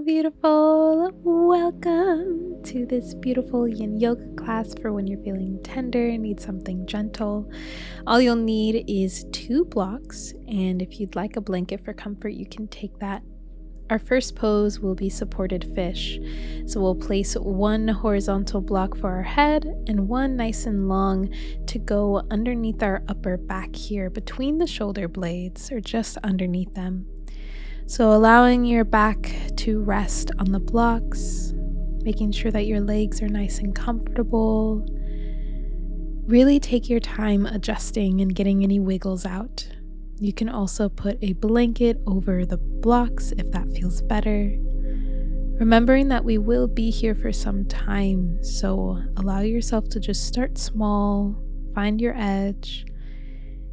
beautiful. Welcome to this beautiful yin yoga class for when you're feeling tender and need something gentle. All you'll need is 2 blocks, and if you'd like a blanket for comfort, you can take that. Our first pose will be supported fish. So we'll place 1 horizontal block for our head and 1 nice and long to go underneath our upper back here between the shoulder blades or just underneath them. So allowing your back to rest on the blocks, making sure that your legs are nice and comfortable. Really take your time adjusting and getting any wiggles out. You can also put a blanket over the blocks if that feels better. Remembering that we will be here for some time, so allow yourself to just start small, find your edge,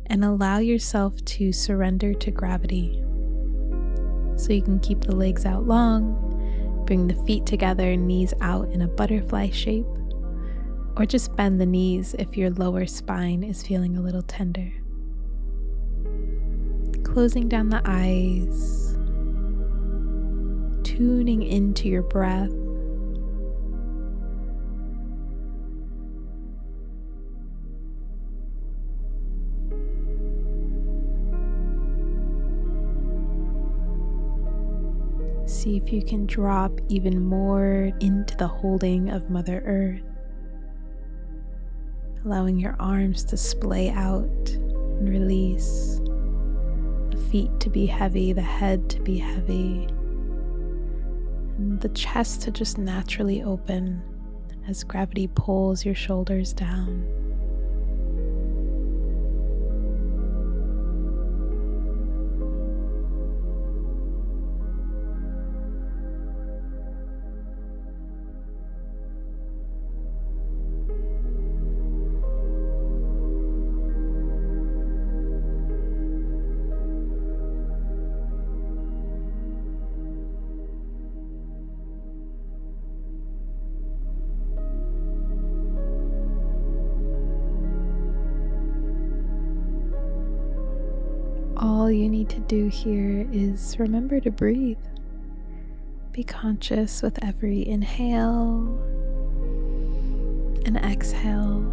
and allow yourself to surrender to gravity. So you can keep the legs out long, bring the feet together, knees out in a butterfly shape, or just bend the knees if your lower spine is feeling a little tender. Closing down the eyes, tuning into your breath. See if you can drop even more into the holding of Mother Earth, allowing your arms to splay out and release. Feet to be heavy, the head to be heavy, and the chest to just naturally open as gravity pulls your shoulders down. All you need to do here is remember to breathe. Be conscious with every inhale and exhale.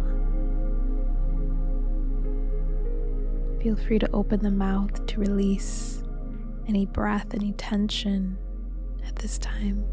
Feel free to open the mouth to release any breath, any tension at this time.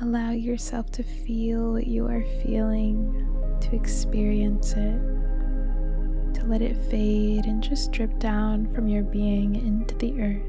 Allow yourself to feel what you are feeling, to experience it, to let it fade and just drip down from your being into the earth.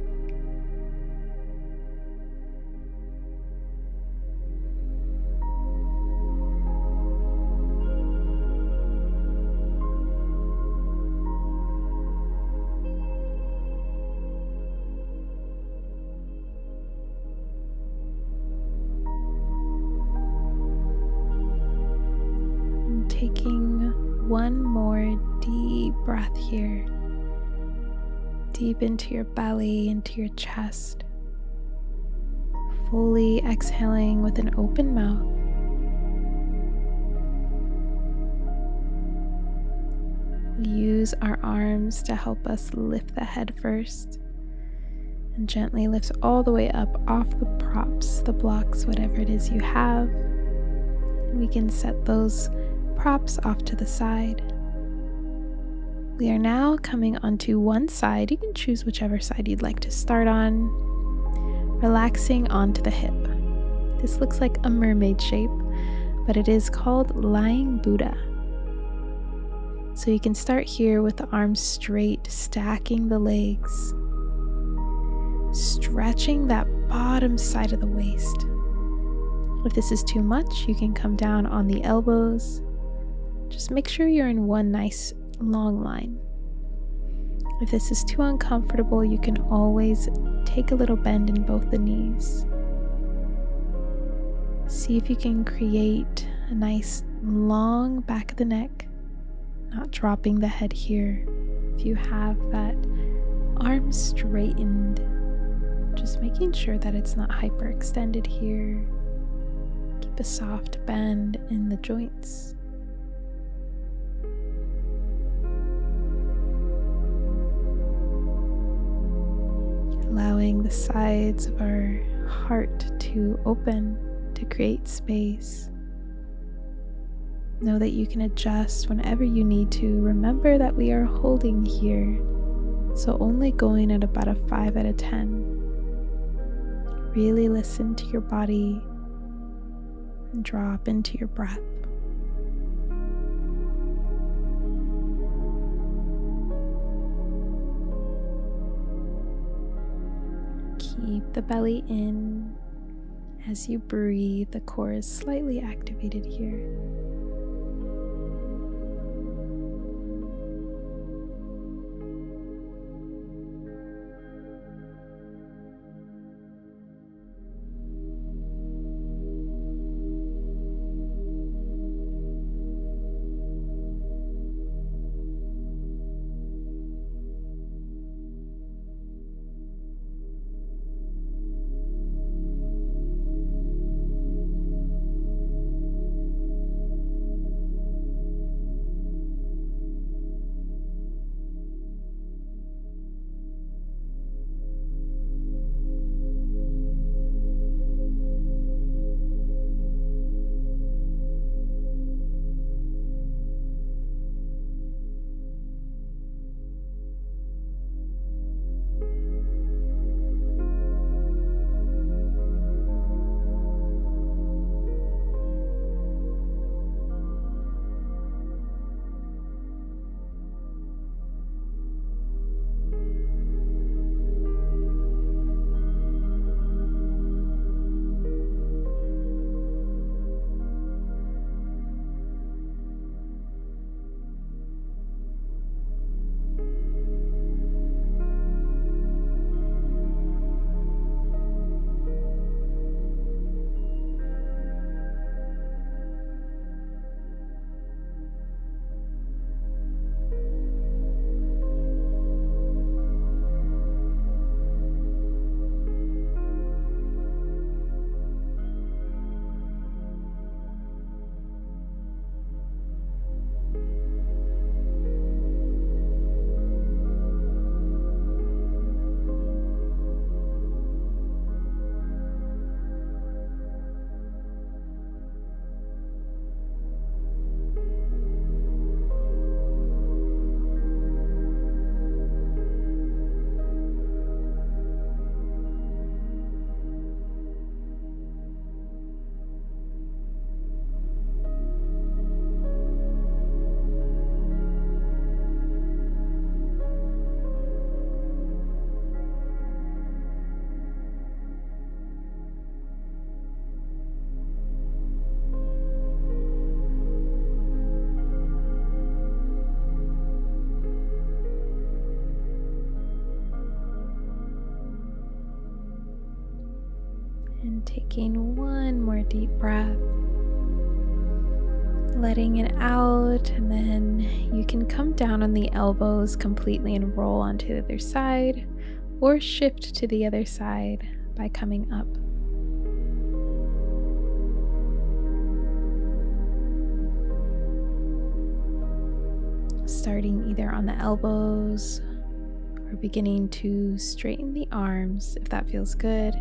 Taking one more deep breath here. deep into your belly, into your chest. Fully exhaling with an open mouth. We use our arms to help us lift the head first and gently lift all the way up off the props, the blocks, whatever it is you have. And we can set those props off to the side. We are now coming onto one side. You can choose whichever side you'd like to start on. Relaxing onto the hip. This looks like a mermaid shape, but it is called lying Buddha. So you can start here with the arms straight, stacking the legs, stretching that bottom side of the waist. If this is too much, you can come down on the elbows. Just make sure you're in one nice long line. If this is too uncomfortable, you can always take a little bend in both the knees. See if you can create a nice long back of the neck, not dropping the head here. If you have that arm straightened, just making sure that it's not hyperextended here. Keep a soft bend in the joints. Allowing the sides of our heart to open, to create space. Know that you can adjust whenever you need to. Remember that we are holding here, so only going at about a 5 out of 10. Really listen to your body and drop into your breath. Keep the belly in. As you breathe, the core is slightly activated here. And taking one more deep breath. letting it out, and then you can come down on the elbows completely and roll onto the other side, or shift to the other side by coming up. Starting either on the elbows or beginning to straighten the arms if that feels good.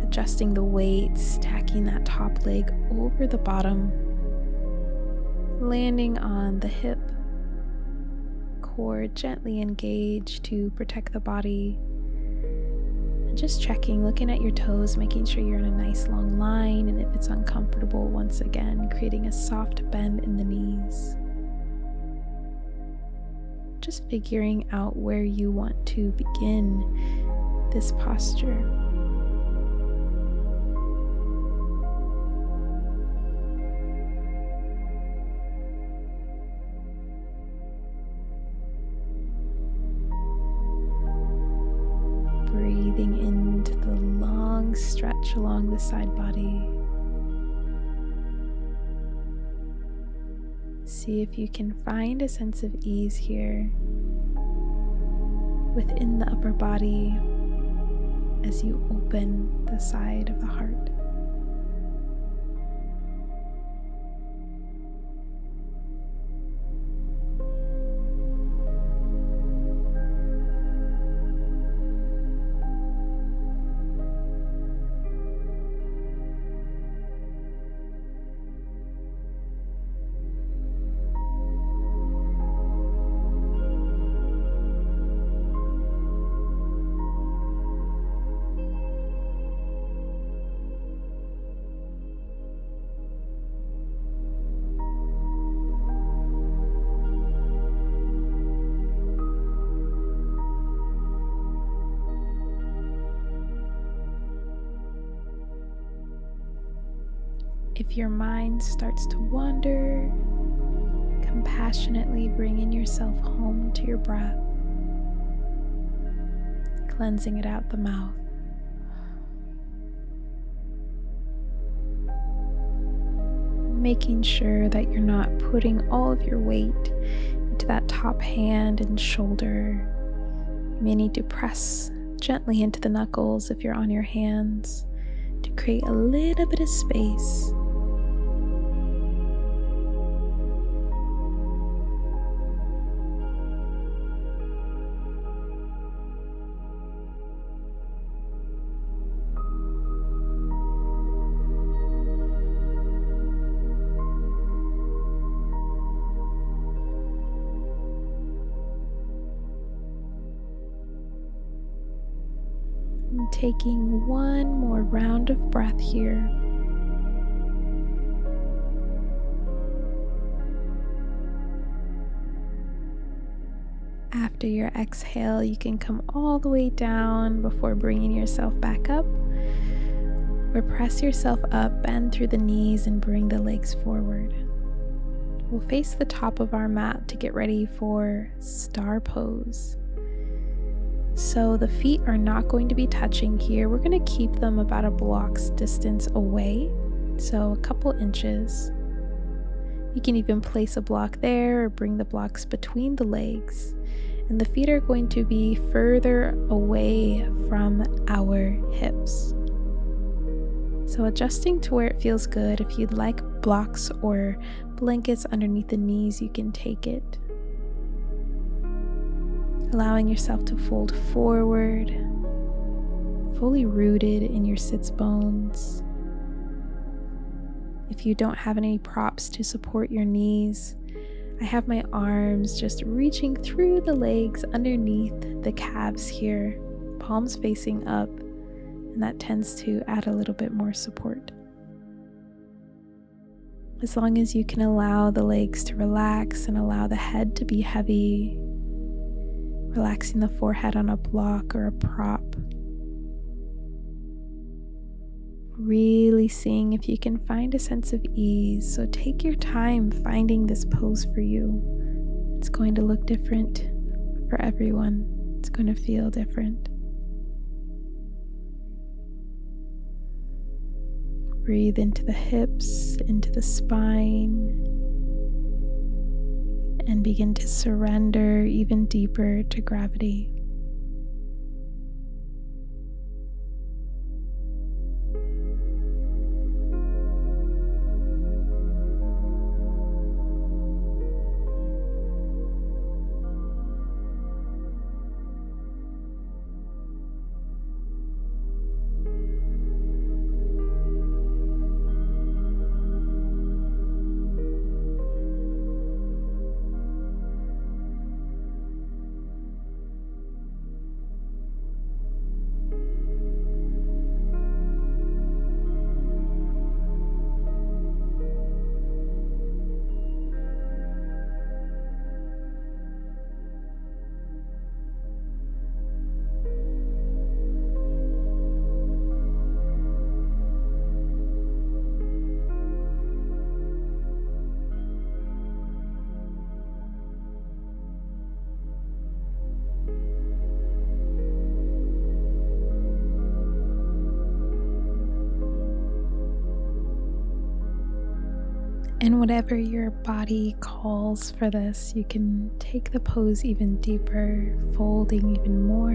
Adjusting the weight, stacking that top leg over the bottom, landing on the hip, core gently engaged to protect the body, and just checking, looking at your toes, making sure you're in a nice long line, and if it's uncomfortable, once again, creating a soft bend in the knees. Just figuring out where you want to begin this posture. Breathing into the long stretch along the side body. See if you can find a sense of ease here within the upper body as you open the side of the heart. If your mind starts to wander, compassionately bringing yourself home to your breath, cleansing it out the mouth. Making sure that you're not putting all of your weight into that top hand and shoulder. You may need to press gently into the knuckles if you're on your hands to create a little bit of space. And taking one more round of breath here. After your exhale, you can come all the way down before bringing yourself back up, or press yourself up, bend through the knees, and bring the legs forward. We'll face the top of our mat to get ready for star pose. So the feet are not going to be touching here. We're going to keep them about a block's distance away, so a couple inches. You can even place a block there or bring the blocks between the legs. And the feet are going to be further away from our hips. So adjusting to where it feels good. If you'd like blocks or blankets underneath the knees, you can take it. Allowing yourself to fold forward, fully rooted in your sits bones. If you don't have any props to support your knees, I have my arms just reaching through the legs underneath the calves here, palms facing up, and that tends to add a little bit more support. As long as you can allow the legs to relax and allow the head to be heavy, relaxing the forehead on a block or a prop. Really seeing if you can find a sense of ease. So take your time finding this pose for you. It's going to look different for everyone. It's going to feel different. Breathe into the hips, into the spine, and begin to surrender even deeper to gravity. And whatever your body calls for this, you can take the pose even deeper, folding even more,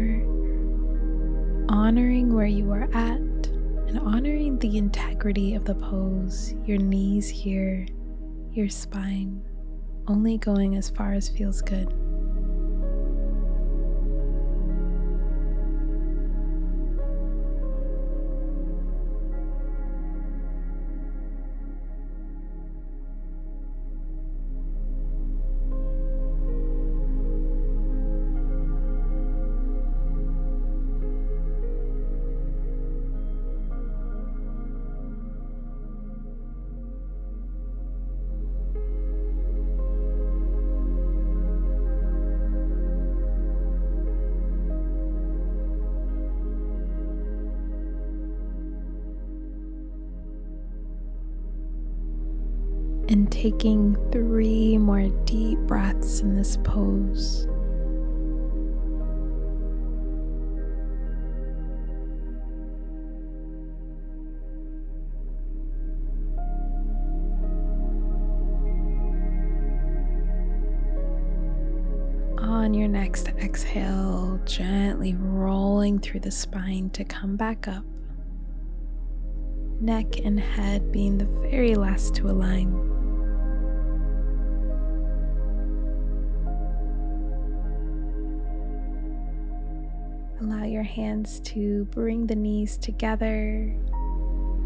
honoring where you are at, and honoring the integrity of the pose, your knees here, your spine, only going as far as feels good. And taking 3 more deep breaths in this pose. On your next exhale, gently rolling through the spine to come back up. Neck and head being the very last to align. Allow your hands to bring the knees together.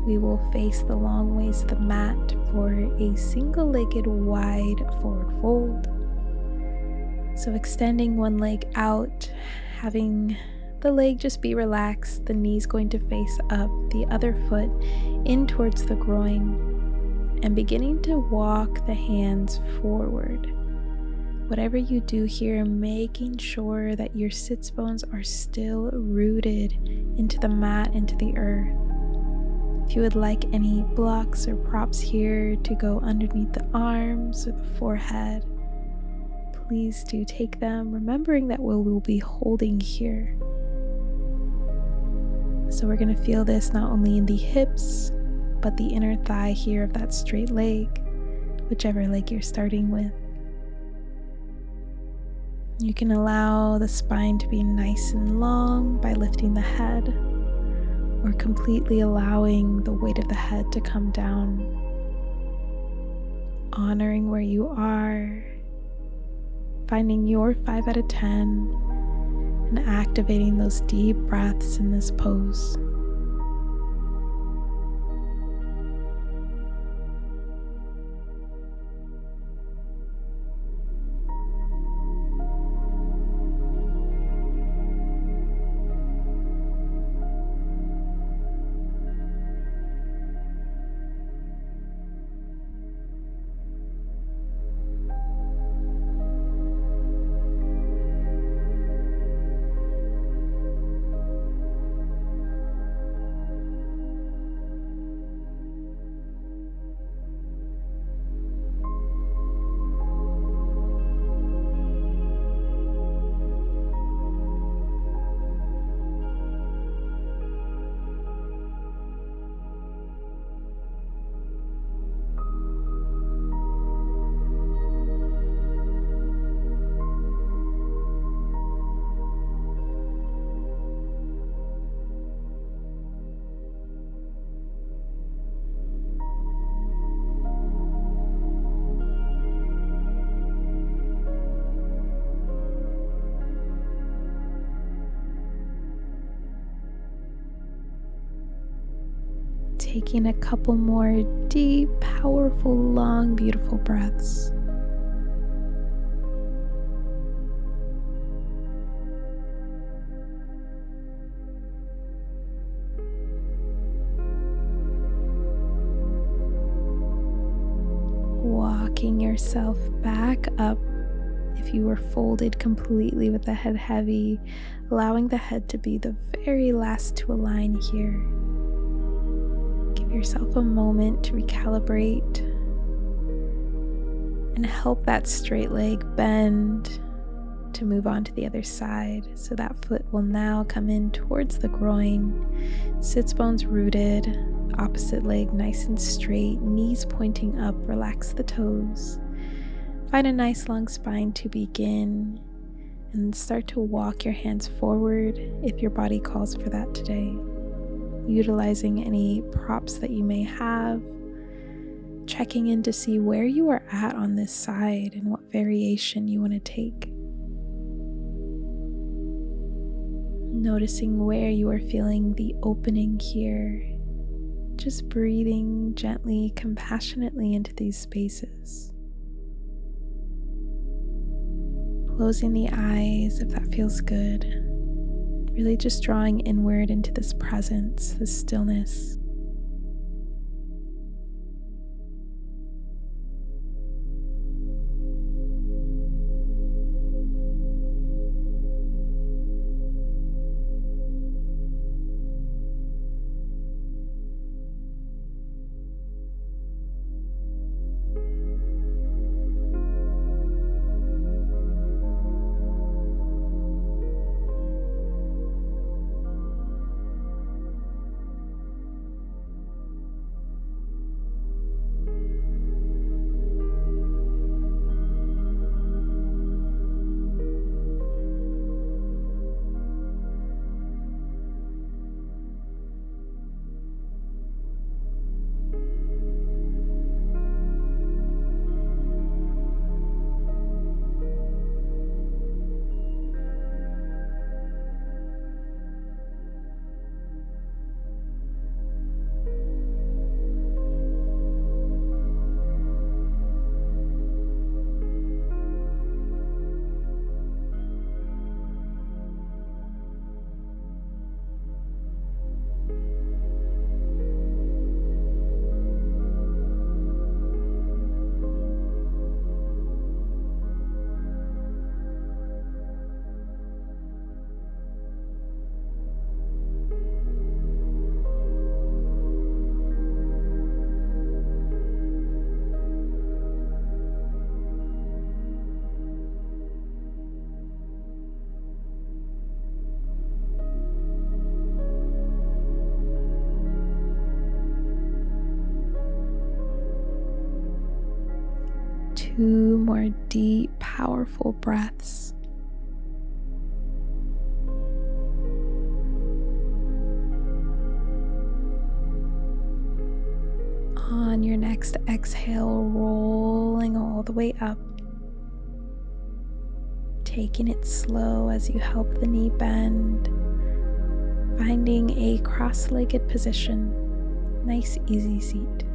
We will face the long ways to the mat for a single-legged wide forward fold. So extending one leg out, having the leg just be relaxed, the knee's going to face up, the other foot in towards the groin, and beginning to walk the hands forward. Whatever you do here, making sure that your sits bones are still rooted into the mat, into the earth. If you would like any blocks or props here to go underneath the arms or the forehead, please do take them, remembering that we will be holding here. So we're going to feel this not only in the hips, but the inner thigh here of that straight leg, whichever leg you're starting with. You can allow the spine to be nice and long by lifting the head, or completely allowing the weight of the head to come down, honoring where you are, finding your 5 out of 10, and activating those deep breaths in this pose. Taking a couple more deep, powerful, long, beautiful breaths. Walking yourself back up if you were folded completely with the head heavy, allowing the head to be the very last to align here. Give yourself a moment to recalibrate and help that straight leg bend to move on to the other side. So that foot will now come in towards the groin, sits bones rooted, opposite leg nice and straight, knees pointing up, relax the toes. Find a nice long spine to begin, and start to walk your hands forward if your body calls for that today. Utilizing any props that you may have, checking in to see where you are at on this side and what variation you want to take. Noticing where you are feeling the opening here. Just breathing gently, compassionately into these spaces. Closing the eyes if that feels good. Really just drawing inward into this presence, this stillness. Two more deep, powerful breaths. On your next exhale, rolling all the way up. Taking it slow as you help the knee bend. Finding a cross-legged position. Nice, easy seat.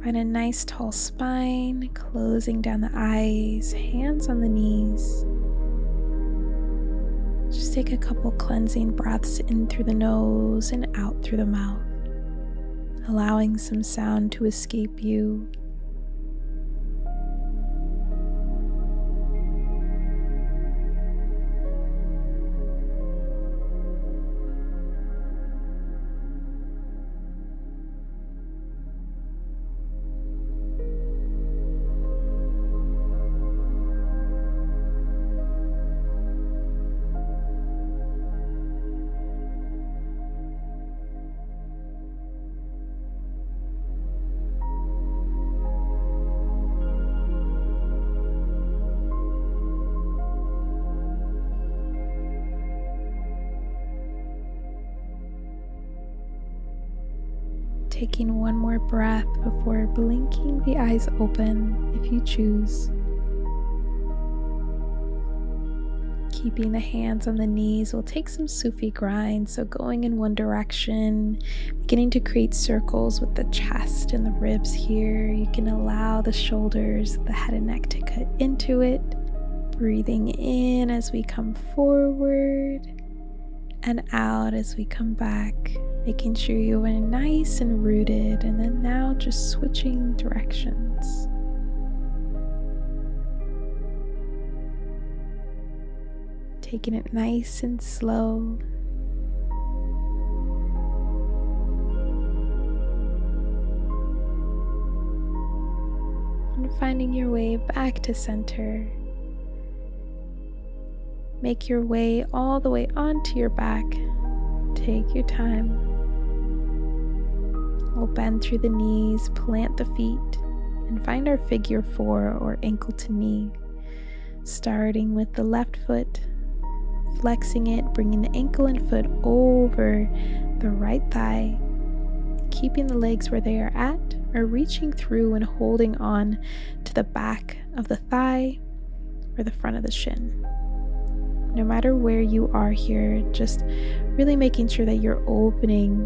Find a nice tall spine, closing down the eyes, hands on the knees. Just take a couple cleansing breaths in through the nose and out through the mouth, allowing some sound to escape you. Taking one more breath before blinking the eyes open if you choose. Keeping the hands on the knees, we'll take some Sufi grind, so going in one direction, beginning to create circles with the chest and the ribs here. You can allow the shoulders, the head and neck to cut into it. Breathing in as we come forward and out as we come back, making sure you are nice and rooted, and then now just switching directions. Taking it nice and slow. And finding your way back to center. Make your way all the way onto your back. Take your time. We'll bend through the knees, plant the feet, and find our figure 4 or ankle to knee. Starting with the left foot, flexing it, bringing the ankle and foot over the right thigh, keeping the legs where they are at, or reaching through and holding on to the back of the thigh or the front of the shin. No matter where you are here, just really making sure that you're opening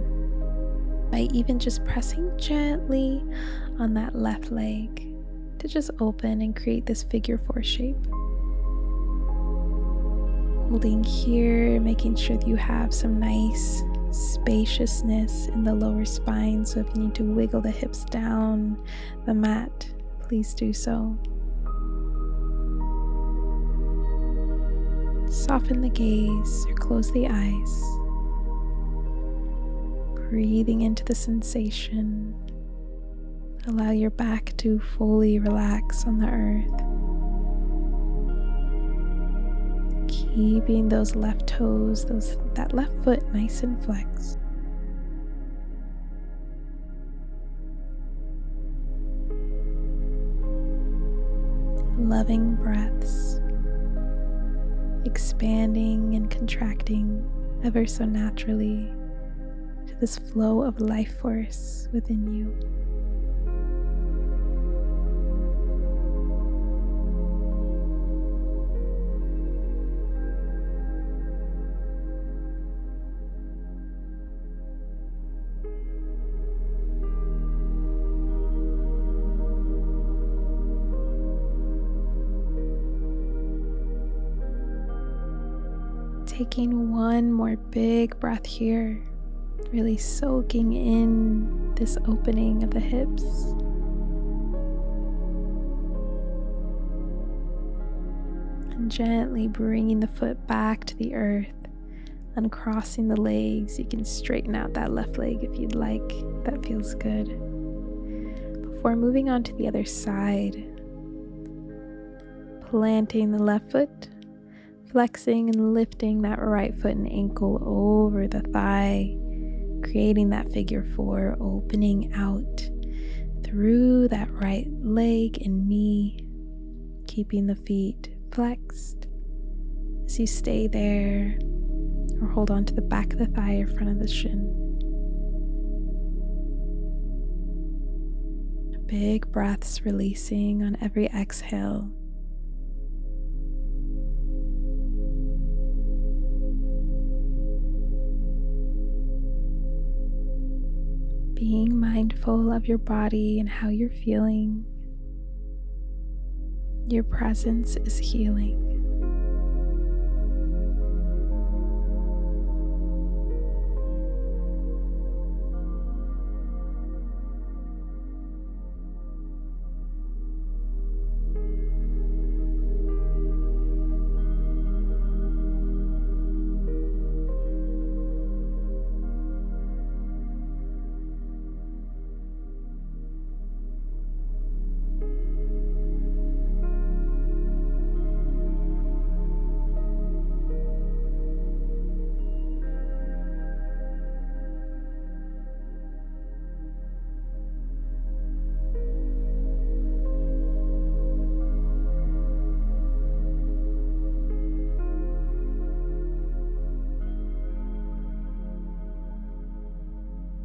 by even just pressing gently on that left leg to just open and create this figure 4 shape. Holding here, making sure that you have some nice spaciousness in the lower spine. So if you need to wiggle the hips down the mat, please do so. Soften the gaze or close the eyes. Breathing into the sensation. Allow your back to fully relax on the earth. Keeping those left toes, that left foot nice and flexed. Loving breaths, expanding and contracting ever so naturally to this flow of life force within you. Taking one more big breath here, really soaking in this opening of the hips. And gently bringing the foot back to the earth, uncrossing the legs. You can straighten out that left leg if you'd like. That feels good. Before moving on to the other side, planting the left foot, flexing and lifting that right foot and ankle over the thigh, creating that figure 4, opening out through that right leg and knee, keeping the feet flexed as you stay there or hold on to the back of the thigh or front of the shin. Big breaths releasing on every exhale. Being mindful of your body and how you're feeling. Your presence is healing.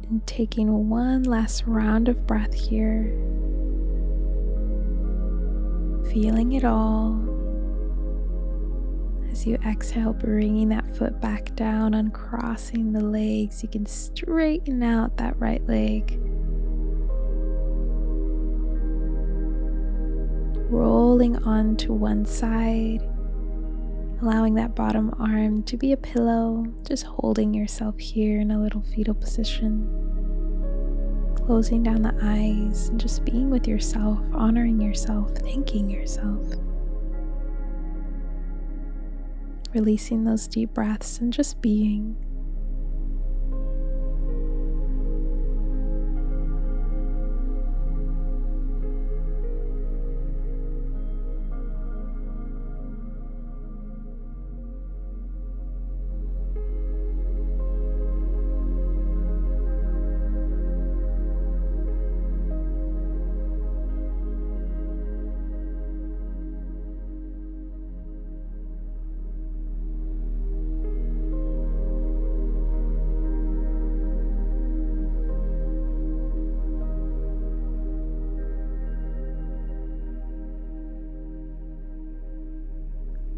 And taking one last round of breath here, feeling it all As you exhale, bringing that foot back down, uncrossing the legs, you can straighten out that right leg. Rolling onto one side, allowing that bottom arm to be a pillow, just holding yourself here in a little fetal position. Closing down the eyes and just being with yourself, honoring yourself, thanking yourself. Releasing those deep breaths and just being.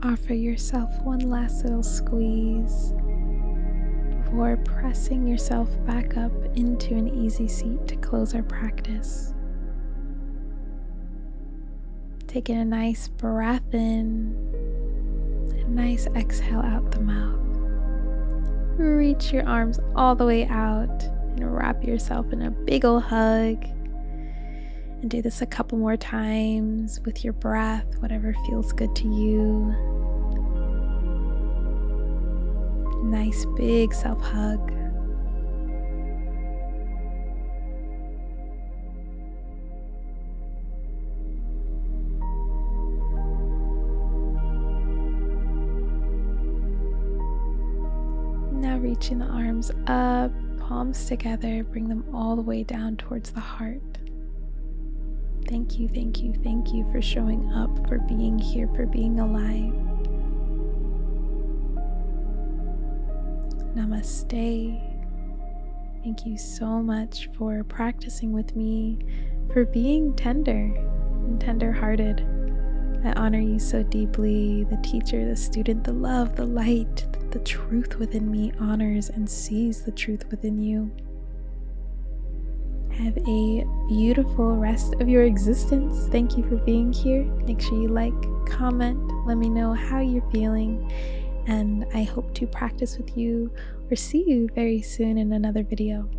Offer yourself one last little squeeze before pressing yourself back up into an easy seat to close our practice. Taking a nice breath in, a nice exhale out the mouth. Reach your arms all the way out and wrap yourself in a big ol' hug. And do this a couple more times with your breath, whatever feels good to you. Nice big self-hug. Now reaching the arms up, palms together, bring them all the way down towards the heart. Thank you, thank you, thank you for showing up, for being here, for being alive. Namaste. Thank you so much for practicing with me, for being tender and tender-hearted. I honor you so deeply, the teacher, the student, the love, the light, the truth within me honors and sees the truth within you. Have a beautiful rest of your existence. Thank you for being here. Make sure you like, comment, let me know how you're feeling, and I hope to practice with you or see you very soon in another video.